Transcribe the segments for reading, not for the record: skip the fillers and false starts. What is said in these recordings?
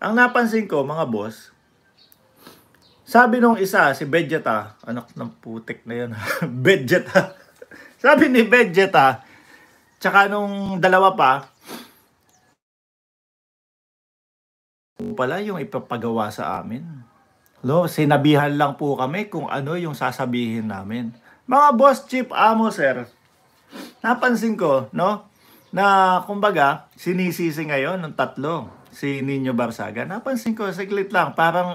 Ang napansin ko, mga boss, sabi nung isa, si Vegeta, anak ng putik na yun, Vegeta. Sabi ni Vegeta, tsaka nung dalawa pa, pala yung ipapagawa sa amin. No, sinabihan lang po kami kung ano yung sasabihin namin. Mga boss, chief, amo, sir, napansin ko, no, na kumbaga, sinisisi ngayon ng tatlo, si Nino Barsaga. Napansin ko, saglit lang, parang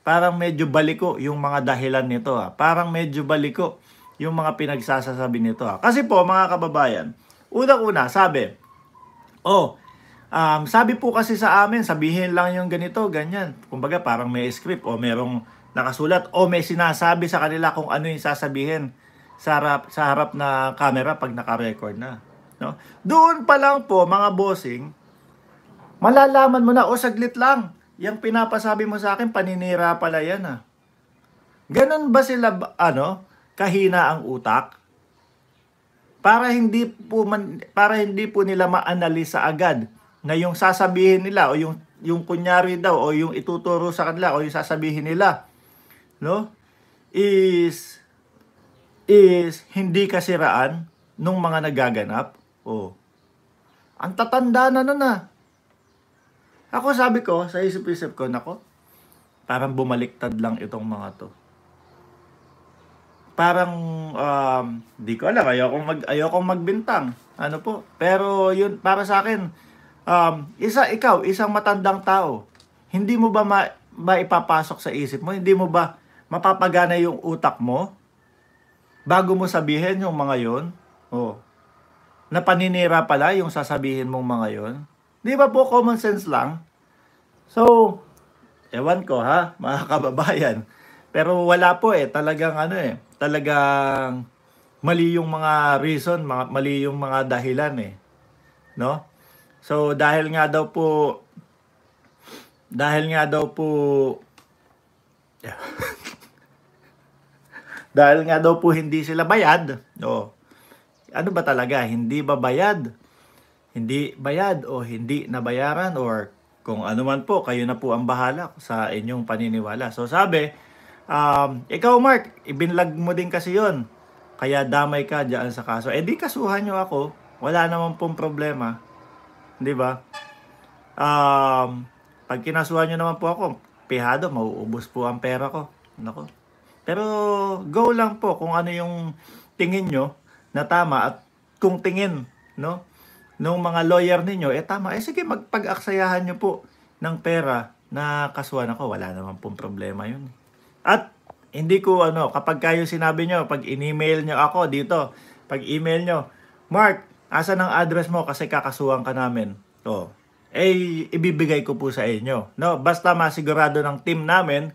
parang medyo baliko yung mga dahilan nito. Parang medyo baliko yung mga pinagsasasabi nito. Kasi po, mga kababayan, unang-una, sabi po kasi sa amin, sabihin lang yung ganito, ganyan. Kumbaga parang may script o merong nakasulat o may sinasabi sa kanila kung ano yung sasabihin sa harap na camera pag naka-record na. No? Doon pa lang po, mga bossing, malalaman mo na, saglit lang, yung pinapasabi mo sa akin, paninira pala yan Ganon ba sila, kahina ang utak? Para hindi po nila ma-analisa agad na yung sasabihin nila o yung kunyari daw o yung ituturo sa kanila o yung sasabihin nila, no, is hindi kasiraan nung mga nagaganap. Ang tatanda na nun Ako sabi ko, sa isip-isip ko, nako, parang bumaliktad lang itong mga to. Parang, di ko alam, ayokong magbintang. Pero yun, para sa akin, isang matandang tao, hindi mo ba maipapasok sa isip mo? Hindi mo ba mapapagana yung utak mo? Bago mo sabihin yung mga yun? Na paninira pala yung sasabihin mong mga yun? Di ba po common sense lang? So, ewan ko mga kababayan. Pero wala po talagang talagang mali yung mga reason, mali yung mga dahilan no? So dahil nga daw po dahil nga daw po hindi sila bayad. Ano ba talaga? Hindi ba bayad? Hindi bayad o hindi nabayaran or kung ano man po, kayo na po ang bahala sa inyong paniniwala. So sabi, ikaw Mark, ibinlag mo din kasi yon, kaya damay ka dyan sa kaso. Di kasuhan nyo ako, wala naman pong problema, di ba? Pag kinasuhan nyo naman po ako, pihado, mauubos po ang pera ko. Nako. Pero go lang po kung ano yung tingin nyo na tama at kung tingin nung mga lawyer ninyo tama, sige, magpag-aksayahan nyo po ng pera na kasuhan ako, wala naman pong problema yun. At hindi ko kapag kayo sinabi nyo, pag in-email nyo ako dito, pag email nyo, Mark, asan ang address mo kasi kakasuhan ka namin? Ibibigay ko po sa inyo. No? Basta masigurado ng team namin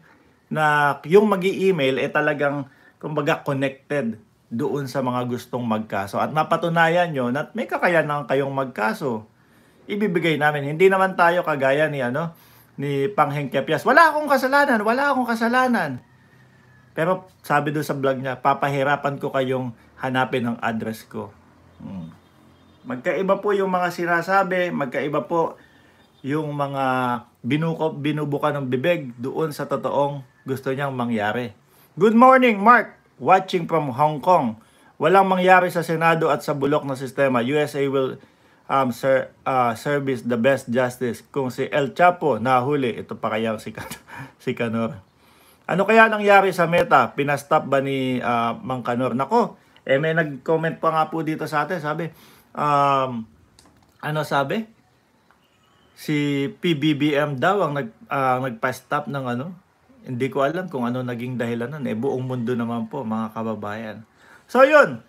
na yung magi-email talagang kumbaga connected doon sa mga gustong magkaso. At mapatunayan nyo na may kakayanan kayong magkaso, ibibigay namin. Hindi naman tayo kagaya ni Pangheng Kepias. Wala akong kasalanan. Pero sabi doon sa vlog niya, papahirapan ko kayong hanapin ang address ko. Magkaiba po yung mga sinasabi, magkaiba po yung mga binubuka ng bibig doon sa totoong gusto niyang mangyari. Good morning, Mark. Watching from Hong Kong. Walang mangyari sa Senado at sa bulok na sistema. USA will service the best justice. Kung si El Chapo nahuli, ito pa kaya si Canor. Ano kaya nangyari sa Meta? Pinastop ba ni Mang Canor? Nako, may nag-comment pa nga po dito sa atin. Sabi, sabi? Si PBBM daw ang nagpa-stop ng Hindi ko alam kung ano naging dahilan nun. Buong mundo naman po, mga kababayan. So yun,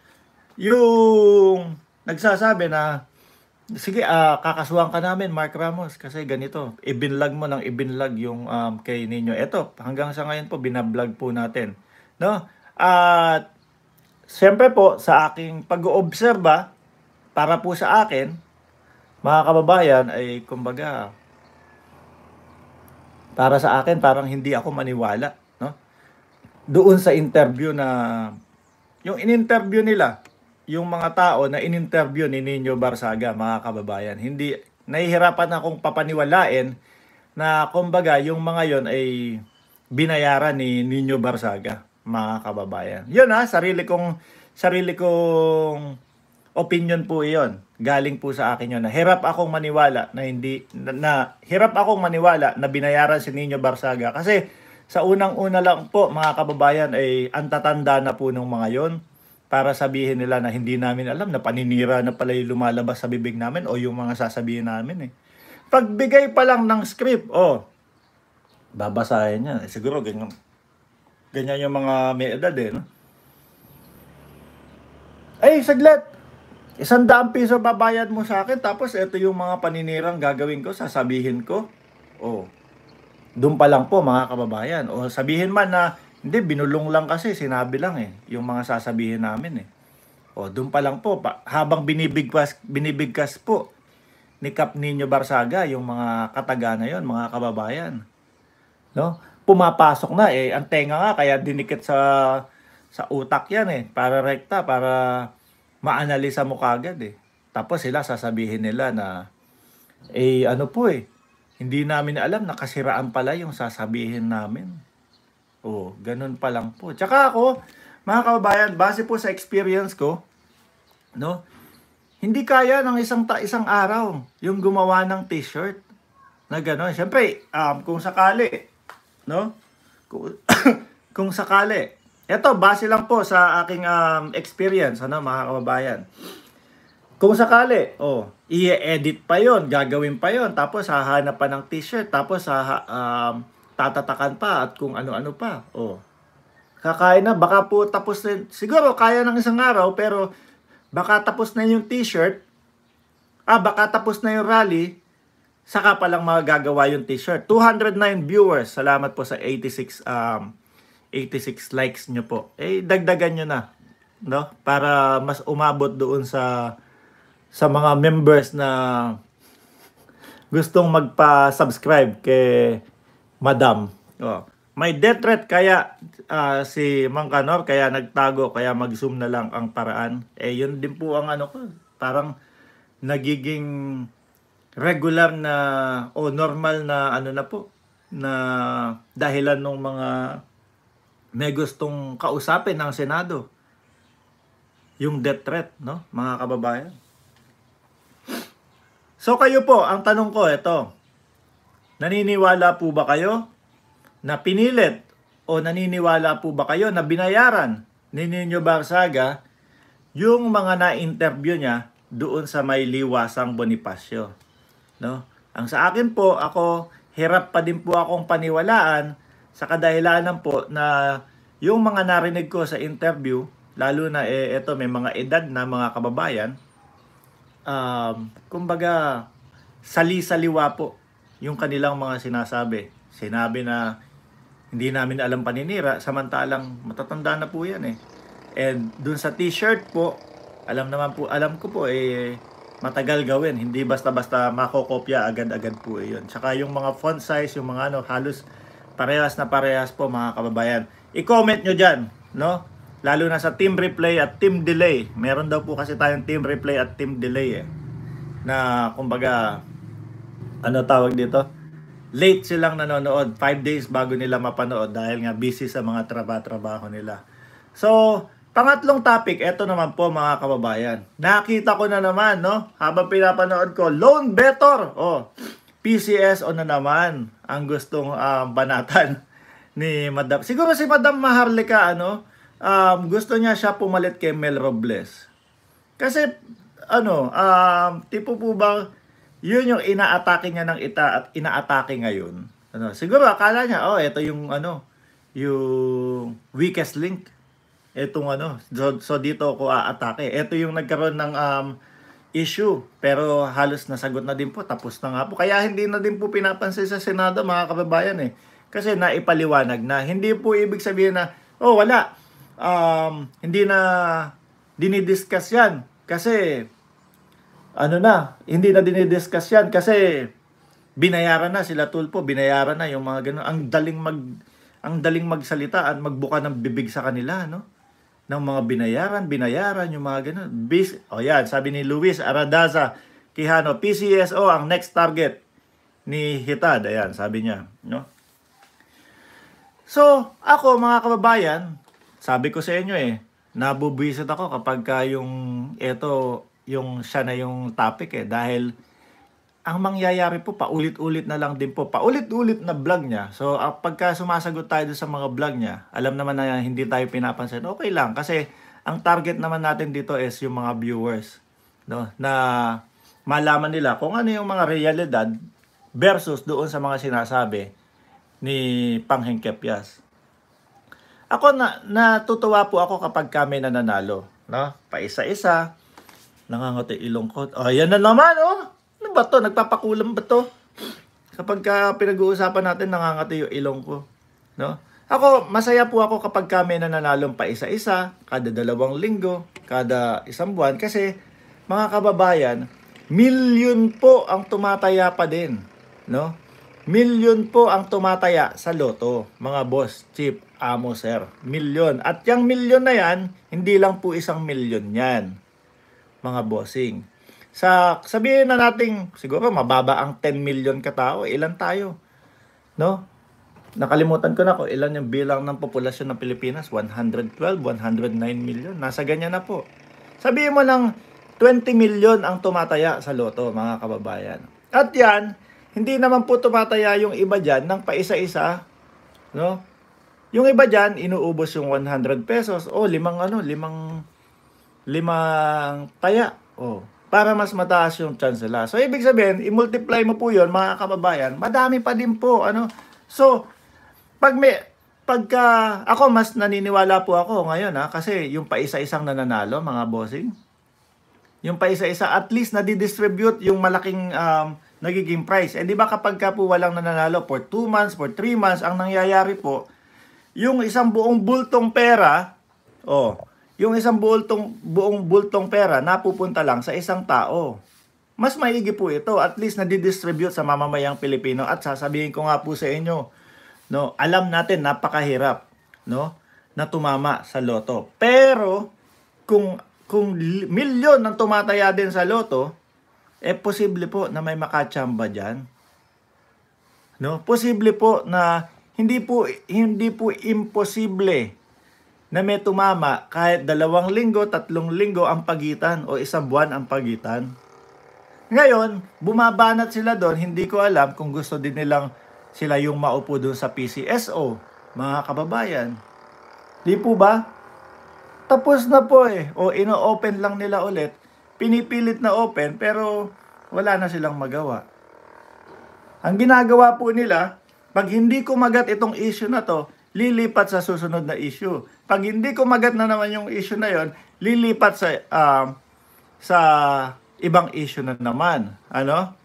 yung nagsasabi na, sige, kakasuhan ka namin, Mark Ramos, kasi ganito, ibinlag mo ng ibinlag yung kay Nino. Eto, hanggang sa ngayon po, binablog po natin. No? At, siyempre po, sa aking pag-oobserba, para po sa akin, mga kababayan, ay kumbaga, para sa akin, parang hindi ako maniwala. No? Doon sa interview yung in-interview nila, yung mga tao na in-interview ni Nino Barsaga, mga kababayan, hindi, nahihirapan akong papaniwalain na kumbaga yung mga yon ay binayaran ni Nino Barsaga, mga kababayan. Yun sarili kong opinion po iyon. Galing po sa akin yun na hirap akong maniwala hirap akong maniwala na binayaran si Nino Barsaga kasi sa unang-una lang po mga kababayan ay ang tatanda na po ng mga yon para sabihin nila na hindi namin alam na paninira na pala yung lumalabas sa bibig namin o yung mga sasabihin namin eh. Pagbigay pa lang ng script, babasahin niya. Siguro ganyan yung mga may edad eh. No? Ay, saglit! 100 piso babayad mo sa akin, tapos ito yung mga paninirang gagawin ko, sasabihin ko. Doon pa lang po mga kababayan. O sabihin man na, hindi, binulong lang kasi, sinabi lang eh, yung mga sasabihin namin eh. Doon pa lang po, habang binibigkas po ni Kap Nino Barsaga, yung mga kataga na yon, mga kababayan. No? Pumapasok na eh, ang tenga nga, kaya dinikit sa utak yan eh, para rekta, para maanalisa mo kagad eh. Tapos sila sasabihin nila na, hindi namin alam, nakasiraan pala yung sasabihin namin. Ganun pa lang po. Tsaka ako, mga kababayan, base po sa experience ko, no, hindi kaya ng isang araw yung gumawa ng t-shirt na gano'n. Siyempre, kung sakali, no? Kung sakali. Ito, base lang po sa aking experience, mga kababayan. Kung sakali, i-edit pa yon, gagawin pa yon, tapos hahanap pa ng t-shirt, tapos tatatakan pa at kung ano-ano pa. Kakain na, baka po tapos na, siguro kaya ng isang araw, pero baka tapos na yung t-shirt, baka tapos na yung rally, saka pa lang magagawa yung t-shirt. 209 viewers, salamat po sa 86 likes nyo po. Dagdagan nyo na, no? Para mas umabot doon sa mga members na gustong magpa-subscribe kay Madam. May death threat kaya si Mang Kanor, kaya nagtago, kaya mag-zoom na lang ang paraan. Yun din po ang ko, parang nagiging regular na o normal na na po, na dahilan ng mga may gustong kausapin ng Senado. Yung death threat, no, mga kababayan. So kayo po, ang tanong ko ito, naniniwala po ba kayo na pinilit o naniniwala po ba kayo na binayaran ni Nino Barsaga yung mga na-interview niya doon sa may Liwasang Bonifacio? No? Ang sa akin po, hirap pa din po akong paniwalaan sa kadahilanan po na yung mga narinig ko sa interview, lalo na may mga edad na mga kababayan, kumbaga sali-saliwa po yung kanilang mga sinasabi. Sinabi na hindi namin alam paninira, samantalang matatanda na po yan eh. And dun sa t-shirt po, alam ko po matagal gawin, hindi basta-basta makokopya agad-agad po yun. Tsaka yung mga font size, yung mga halos parehas na parehas po mga kababayan. I-comment nyo dyan, no? Lalo na sa team replay at team delay. Meron daw po kasi tayong team replay at team delay na kumbaga, tawag dito? Late silang nanonood, 5 days bago nila mapanood dahil nga busy sa mga trabaho nila. So, pangatlong topic, eto naman po mga kababayan. Nakita ko na naman, no? Habang pinapanood ko, Loan Better. PCSO na naman ang gustong banatan ni Madam. Siguro si Madam Maharlika, gusto niya siya pumalit kay Mel Robles. Kasi, tipo po ba, yun yung inaatake niya ng ita at inaatake ngayon. Siguro akala niya, ito yung, yung weakest link. Itong so dito ako aatake. Ito yung nagkaroon ng issue, pero halos nasagot na din po, tapos na nga po. Kaya hindi na din po pinapansin sa Senado mga kababayan kasi naipaliwanag na hindi po ibig sabihin na wala, hindi na dinidiscuss yan kasi hindi na dinidiscuss yan kasi binayaran na sila Tulfo, binayaran na yung mga ganun. Ang daling magsalita at magbuka ng bibig sa kanila, ng mga binayaran yung mga ganun. Yan, sabi ni Luis Aradaza Quijano, PCSO ang next target ni Hitad. Ayan, sabi niya. No? So, ako mga kababayan, sabi ko sa inyo nabubwisit ako kapag yung siya na yung topic dahil ang mangyayari po, paulit-ulit na lang din po. Paulit-ulit na vlog niya. So, pagka sumasagot tayo sa mga vlog niya, alam naman na hindi tayo pinapansin. Okay lang. Kasi, ang target naman natin dito is yung mga viewers. No? Na malaman nila kung ano yung mga realidad versus doon sa mga sinasabi ni Pangheng Kepias. Ako natutuwa po ako kapag kami nananalo. No? Paisa-isa. Nangangati ilong ko. Oh, yan na naman, oh! Ano ba to? Nagpapakulam ba to? Kapag pinag-uusapan natin, nangangati yung ilong ko. No? Ako, masaya po ako kapag kami nananalong pa isa-isa, kada 2 linggo, kada 1 buwan. Kasi, mga kababayan, milyon po ang tumataya pa din. No? Milyon po ang tumataya sa loto, mga boss, chief, amo, sir. Milyon. At yung milyon na yan, hindi lang po 1 milyon yan, mga bossing. Sabihin na natin, siguro mababa ang 10 million katao, ilan tayo? No? Nakalimutan ko na kung ilan yung bilang ng populasyon ng Pilipinas, 112, 109 million. Nasa ganyan na po. Sabihin mo lang 20 million ang tumataya sa loto, mga kababayan. At yan, hindi naman po tumataya yung iba dyan ng paisa-isa. No? Yung iba dyan, inuubos yung 100 pesos. O, limang taya. O, para mas mataas yung chance nila. So, ibig sabihin, i-multiply mo po yun, mga kababayan, madami pa din po. So, pagka, ako mas naniniwala po ako ngayon, kasi yung paisa-isang nananalo, mga bossing, yung paisa-isa, at least nadidistribute yung malaking nagiging price. Di ba kapag ka po walang nananalo for 2 months, for 3 months, ang nangyayari po, yung isang buong bultong pera, yung isang buong bultong pera napupunta lang sa isang tao. Mas maigi po ito. At least nadidistribute sa mamamayang Pilipino. At sasabihin ko nga po sa inyo, no, alam natin napakahirap, no, na tumama sa loto. Pero kung milyon ang tumataya din sa loto, posible po na may makatsamba diyan. No, posible po na hindi po imposible na may tumama kahit 2 linggo, 3 linggo ang pagitan o 1 buwan ang pagitan. Ngayon, bumabanat sila doon, hindi ko alam kung gusto din nilang sila yung maupo doon sa PCSO, mga kababayan. Di po ba? Tapos na po o ino-open lang nila ulit, pinipilit na open pero wala na silang magawa. Ang ginagawa po nila, pag hindi kumagat itong issue na to, lilipat sa susunod na issue. Pag hindi kumagat na naman yung issue na yon, lilipat sa ibang issue na naman. Ano?